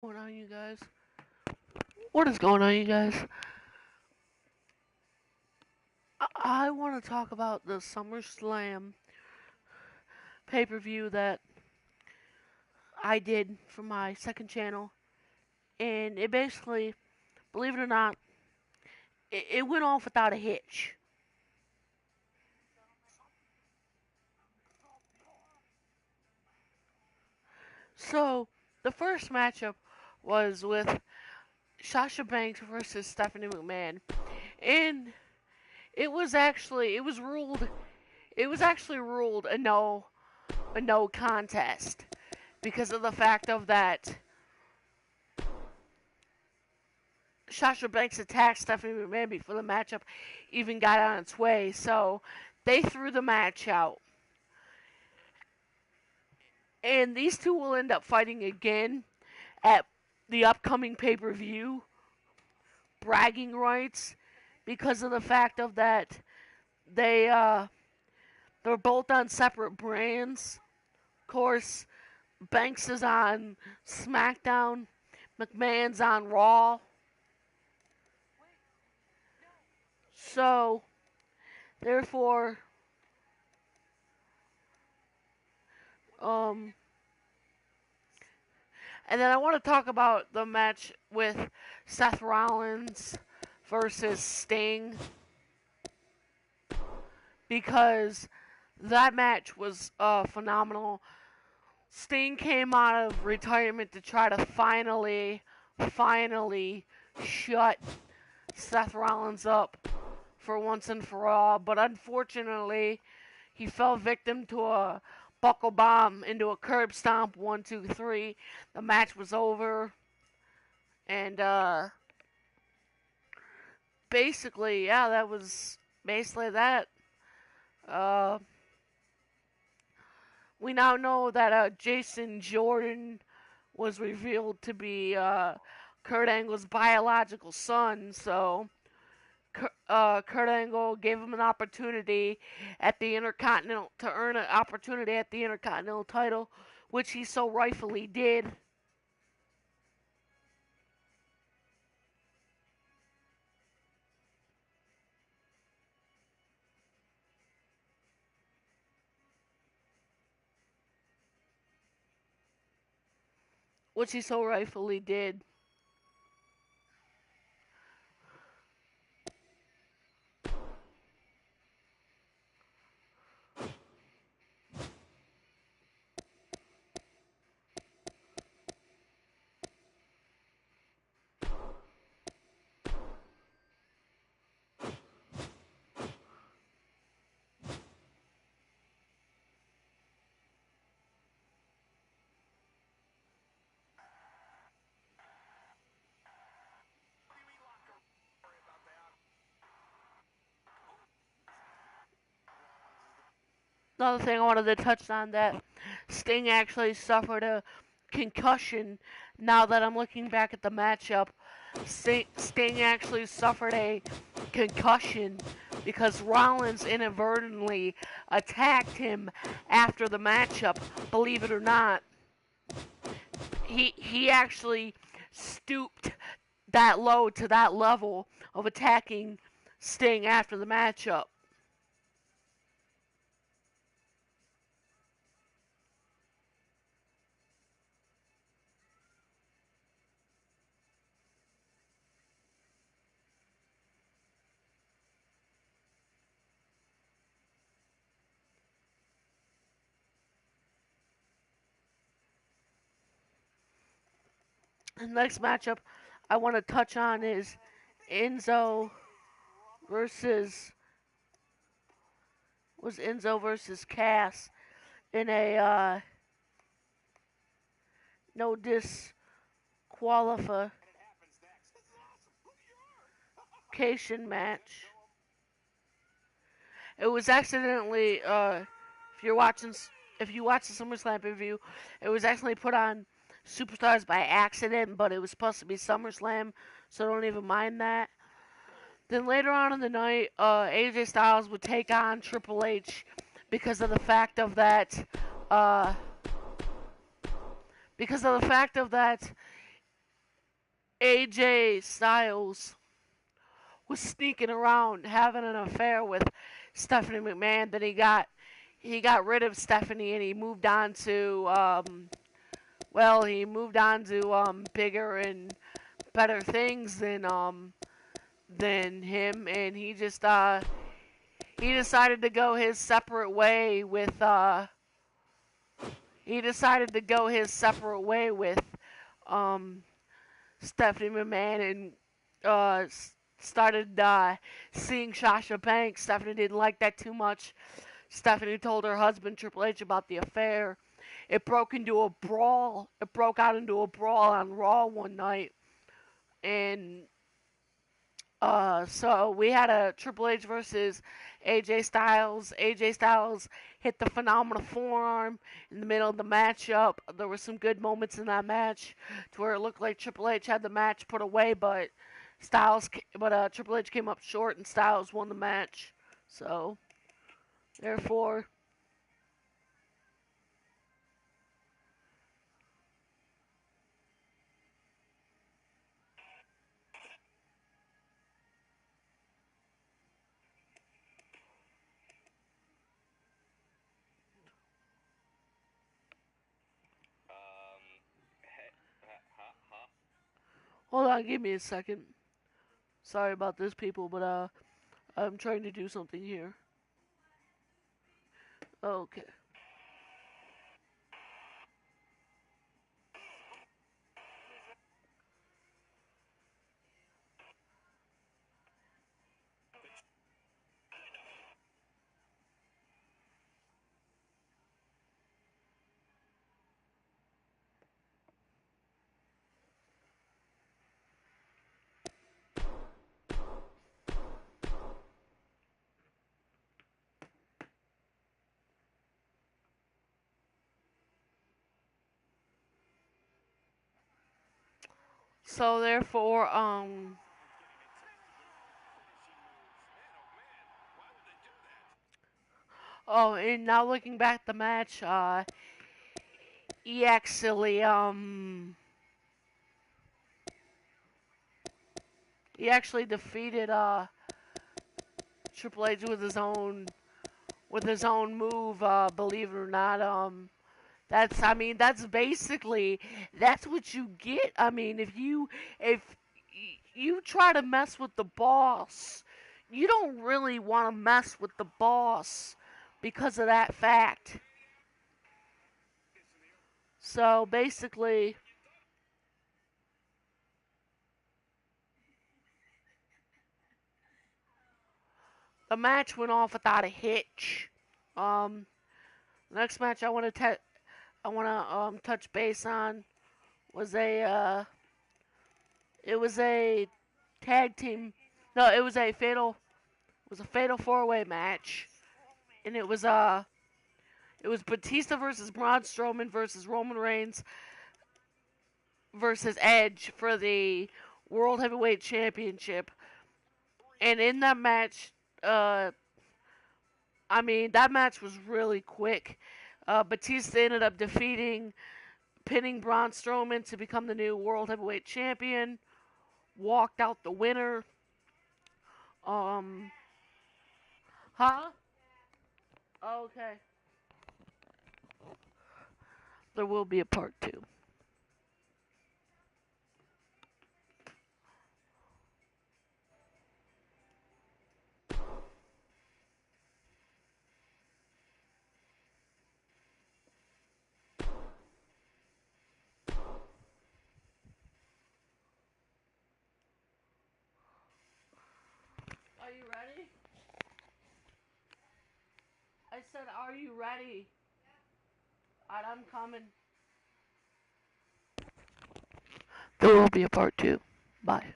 Going on, you guys? What is going on, you guys? I want to talk about the SummerSlam pay-per-view that I did for my second channel, and it basically, believe it or not, it went off without a hitch. So the first matchup was with Sasha Banks versus Stephanie McMahon, and it was actually ruled a no contest because of the fact of that Sasha Banks attacked Stephanie McMahon before the matchup even got on its way, so they threw the match out. And these two will end up fighting again at the upcoming pay-per-view, bragging rights, because of the fact of that they're both on separate brands. Of course, Banks is on SmackDown, McMahon's on Raw. So, therefore, um, and then I want to talk about the match with Seth Rollins versus Sting because that match was phenomenal. Sting came out of retirement to try to finally shut Seth Rollins up for once and for all, but unfortunately, he fell victim to a buckle bomb into a curb stomp. 1, 2, 3. The match was over, and basically, yeah, that was basically that. Uh, we now know that Jason Jordan was revealed to be Kurt Angle's biological son, so Kurt Angle gave him an opportunity at the Intercontinental to earn an opportunity at the Intercontinental title, which he so rightfully did. Which he so rightfully did. Another thing I wanted to touch on that Sting actually suffered a concussion. Now that I'm looking back at the matchup, Sting actually suffered a concussion because Rollins inadvertently attacked him after the matchup. Believe it or not, he actually stooped that low to that level of attacking Sting after the matchup. The next matchup I want to touch on is Enzo versus Enzo versus Cass in a no disqualification match. It was accidentally if you're watching if you watch the SummerSlam review, it was actually put on Superstars by accident, but it was supposed to be SummerSlam, so don't even mind that. Then later on in the night, AJ Styles would take on Triple H because of the fact of that. Uh, because of the fact of that, AJ Styles was sneaking around having an affair with Stephanie McMahon. Then he got rid of Stephanie and he moved on to bigger and better things than him, and he decided to go his separate way with um Stephanie McMahon and started seeing Sasha Banks. Stephanie didn't like that too much. Stephanie told her husband Triple H about the affair. It broke into a brawl. It broke out into a brawl on Raw one night, and so we had a Triple H versus AJ Styles. AJ Styles hit the phenomenal forearm in the middle of the matchup. There were some good moments in that match to where it looked like Triple H had the match put away, but Triple H came up short and Styles won the match. So therefore, hold on, give me a second. Sorry about this, people, but I'm trying to do something here. Okay. So therefore, oh, and now looking back at the match, he actually defeated Triple H with his own move. Believe it or not, that's basically that's what you get. I mean, if you try to mess with the boss, you don't really want to mess with the boss because of that fact. So basically, the match went off without a hitch. Um, next match I want to touch base on was a tag team. No, it was a fatal four-way match, and it was Batista versus Braun Strowman versus Roman Reigns versus Edge for the World Heavyweight Championship. And in that match, that match was really quick. Batista ended up pinning Braun Strowman to become the new World Heavyweight Champion. Walked out the winner. Um, huh? Okay. There will be a part two. Are you ready? I said, are you ready? Alright, I'm coming. There will be a part two. Bye.